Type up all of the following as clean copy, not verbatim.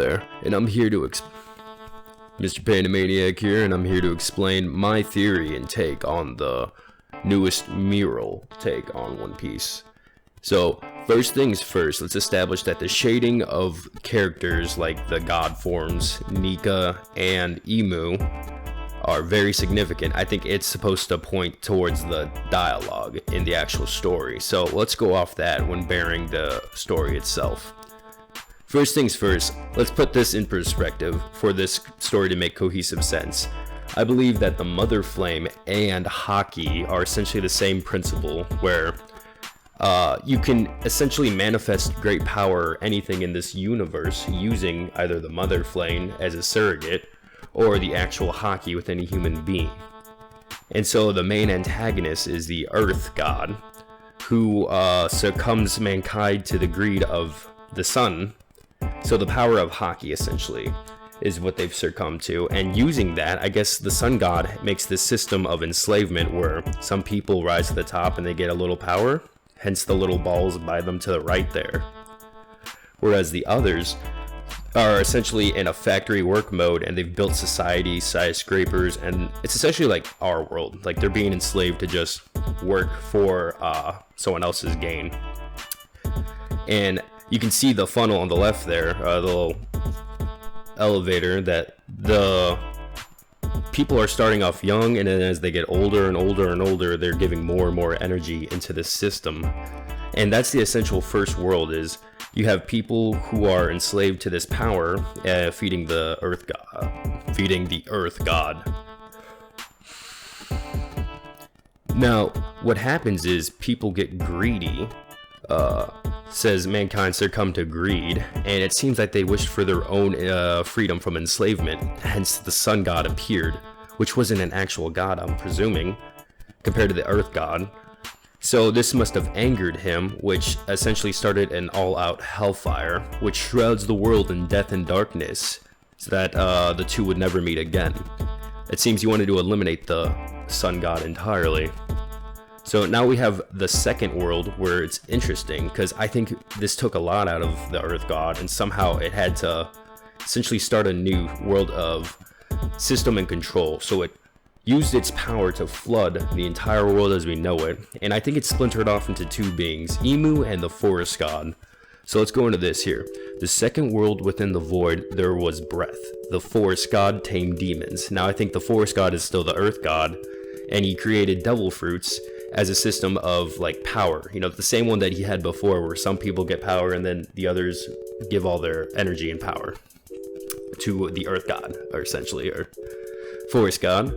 there, and I'm here to Mr. Pandamaniac here, and I'm here to explain my theory and take on the newest Mural take on One Piece. So, first things first, let's establish that the shading of characters like the god forms, Nika and Emu, are very significant. I think it's supposed to point towards the dialogue in the actual story. So let's go off that when bearing the story itself. First things first, let's put this in perspective for this story to make cohesive sense. I believe that the Mother Flame and Haki are essentially the same principle, where you can essentially manifest great power or anything in this universe using either the Mother Flame as a surrogate or the actual Haki within a human being. And so the main antagonist is the Earth God, who succumbs mankind to the greed of the sun. So the power of Haki essentially is what they've succumbed to, and using that, I guess the sun god makes this system of enslavement where some people rise to the top and they get a little power, hence the little balls by them to the right there, whereas the others are essentially in a factory work mode, and they've built society, skyscrapers, and it's essentially like our world. Like, they're being enslaved to just work for someone else's gain. And you can see the funnel on the left there, the little elevator, that the people are starting off young, and then as they get older and older and older, they're giving more and more energy into this system. And that's the essential first world, is you have people who are enslaved to this power, feeding the earth god. Now, what happens is people get greedy. Says mankind succumbed to greed, and it seems like they wished for their own freedom from enslavement. Hence, the sun god appeared, which wasn't an actual god, I'm presuming, compared to the earth god. So this must have angered him, which essentially started an all-out hellfire, which shrouds the world in death and darkness, so that the two would never meet again. It seems he wanted to eliminate the sun god entirely. So now we have the second world, where it's interesting, because I think this took a lot out of the earth god, and somehow it had to essentially start a new world of system and control. So it used its power to flood the entire world as we know it, and I think it splintered off into two beings, Emu and the forest god. So let's go into this here. The second world within the void, there was breath. The forest god tamed demons. Now I think the forest god is still the earth god, and he created devil fruits as a system of like power, you know, the same one that he had before, where some people get power and then the others give all their energy and power to the earth god, or essentially, or forest god.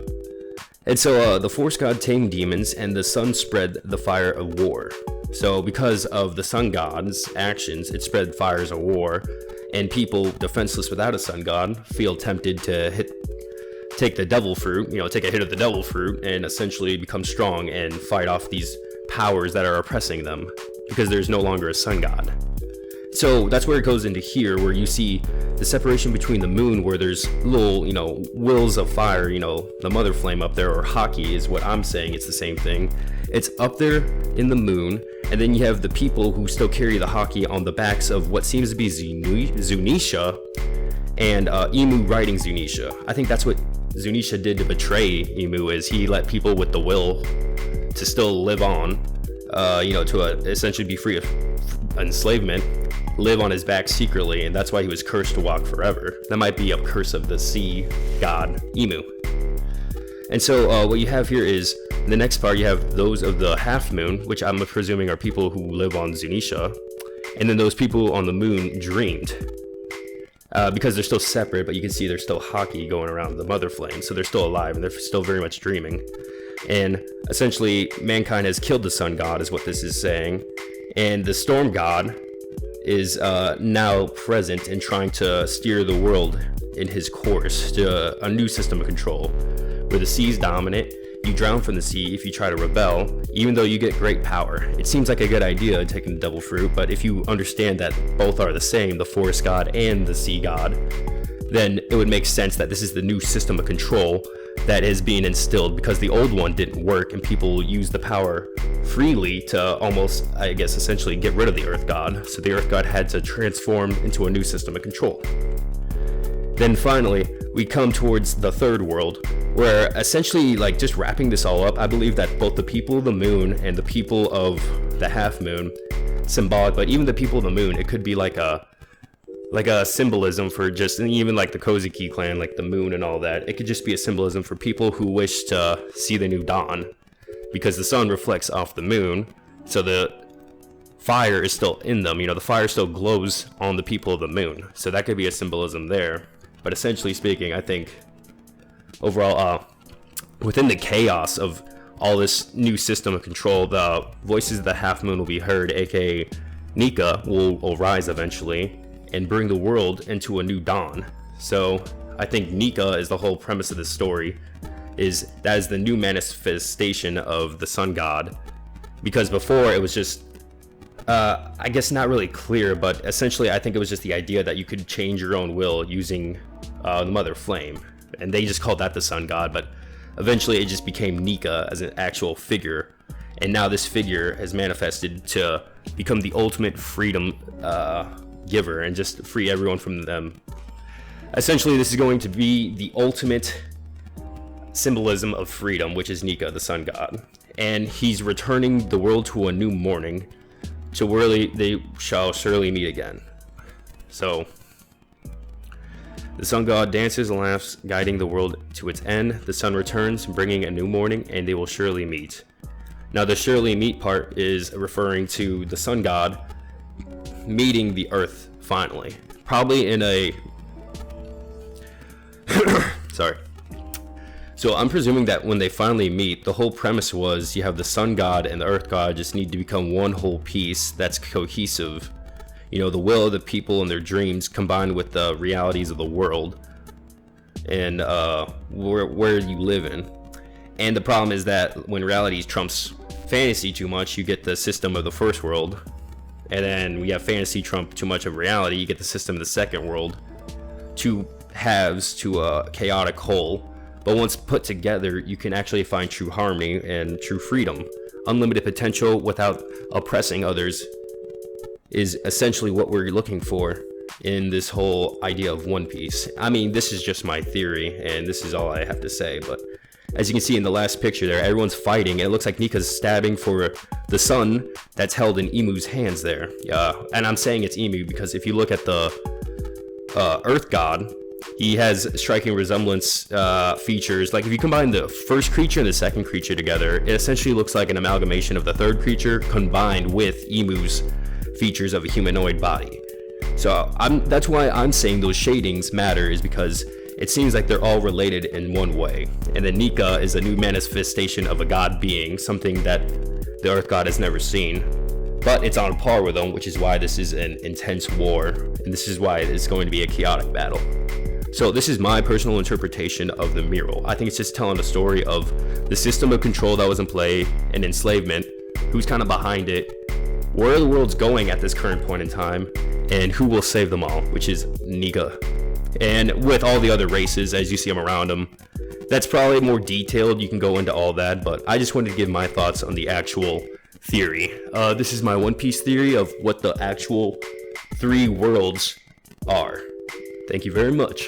And so the forest god tamed demons, and the sun spread the fire of war. So because of the sun god's actions, it spread fires of war, and people defenseless without a sun god feel tempted to take the devil fruit, you know, take a hit of the devil fruit and essentially become strong and fight off these powers that are oppressing them, because there's no longer a sun god. So that's where it goes into here, where you see the separation between the moon, where there's little, you know, wills of fire, you know, the mother flame up there, or Haki is what I'm saying, it's the same thing. It's up there in the moon, and then you have the people who still carry the Haki on the backs of what seems to be Zunisha, and Emu riding Zunisha. I think that's what Zunisha did to betray Emu, is he let people with the will to still live on, you know, to essentially be free of enslavement, live on his back secretly, and that's why he was cursed to walk forever. That might be a curse of the sea god Emu. And so what you have here is, in the next part, you have those of the half moon, which I'm presuming are people who live on Zunisha, and then those people on the moon dreamed. Because they're still separate, but you can see there's still Haki going around the mother flame, so they're still alive and they're still very much dreaming. And essentially, mankind has killed the sun god, is what this is saying, and the storm god is now present and trying to steer the world in his course to a new system of control, where the sea is dominant. You drown from the sea if you try to rebel, even though you get great power. It seems like a good idea taking the devil fruit, but if you understand that both are the same, the forest god and the sea god, then it would make sense that this is the new system of control that is being instilled, because the old one didn't work and people use the power freely to almost, I guess, essentially get rid of the earth god. So the earth god had to transform into a new system of control. Then finally, we come towards the third world, where essentially, like, just wrapping this all up, I believe that both the people of the moon and the people of the half moon, symbolic, but even the people of the moon, it could be like a symbolism for just, and even like the Kozuki clan, like the moon and all that, it could just be a symbolism for people who wish to see the new dawn, because the sun reflects off the moon, so the fire is still in them, the fire still glows on the people of the moon, so that could be a symbolism there. But essentially speaking, I think overall, within the chaos of all this new system of control, the voices of the half moon will be heard, aka Nika will rise eventually and bring the world into a new dawn. So I think Nika is the whole premise of this story, is that is the new manifestation of the sun god, because before it was just I guess not really clear, but essentially I think it was just the idea that you could change your own will using the mother flame, and they just called that the sun god. But eventually it just became Nika as an actual figure, and now this figure has manifested to become the ultimate freedom giver and just free everyone from them. Essentially, this is going to be the ultimate symbolism of freedom, which is Nika, the sun god, and he's returning the world to a new morning, so really they shall surely meet again. So the sun god dances and laughs, guiding the world to its end. The sun returns, bringing a new morning, and they will surely meet. Now the surely meet part is referring to the sun god meeting the earth finally, probably in a sorry. So I'm presuming that when they finally meet, the whole premise was you have the sun god and the earth god just need to become one whole piece that's cohesive. The will of the people and their dreams combined with the realities of the world and where you live in. And the problem is that when reality trumps fantasy too much, you get the system of the first world. And then we have fantasy trump too much of reality, you get the system of the second world. Two halves to a chaotic whole. But once put together, you can actually find true harmony and true freedom. Unlimited potential without oppressing others is essentially what we're looking for in this whole idea of One Piece. I mean, this is just my theory, and this is all I have to say, but as you can see in the last picture there, everyone's fighting, and it looks like Nika's stabbing for the sun that's held in Emu's hands there. And I'm saying it's Emu because if you look at the Earth God, he has striking resemblance features. Like if you combine the first creature and the second creature together, it essentially looks like an amalgamation of the third creature combined with Emu's features of a humanoid body. So that's why I'm saying those shadings matter, is because it seems like they're all related in one way. And then Nika is a new manifestation of a god being, something that the Earth God has never seen. But it's on par with them, which is why this is an intense war, and this is why it's going to be a chaotic battle. So this is my personal interpretation of the Mural. I think it's just telling the story of the system of control that was in play and enslavement, who's kind of behind it, where the world's going at this current point in time, and who will save them all, which is Nika. And with all the other races, as you see them around them, that's probably more detailed. You can go into all that, but I just wanted to give my thoughts on the actual theory. This is my One Piece theory of what the actual 3 worlds are. Thank you very much.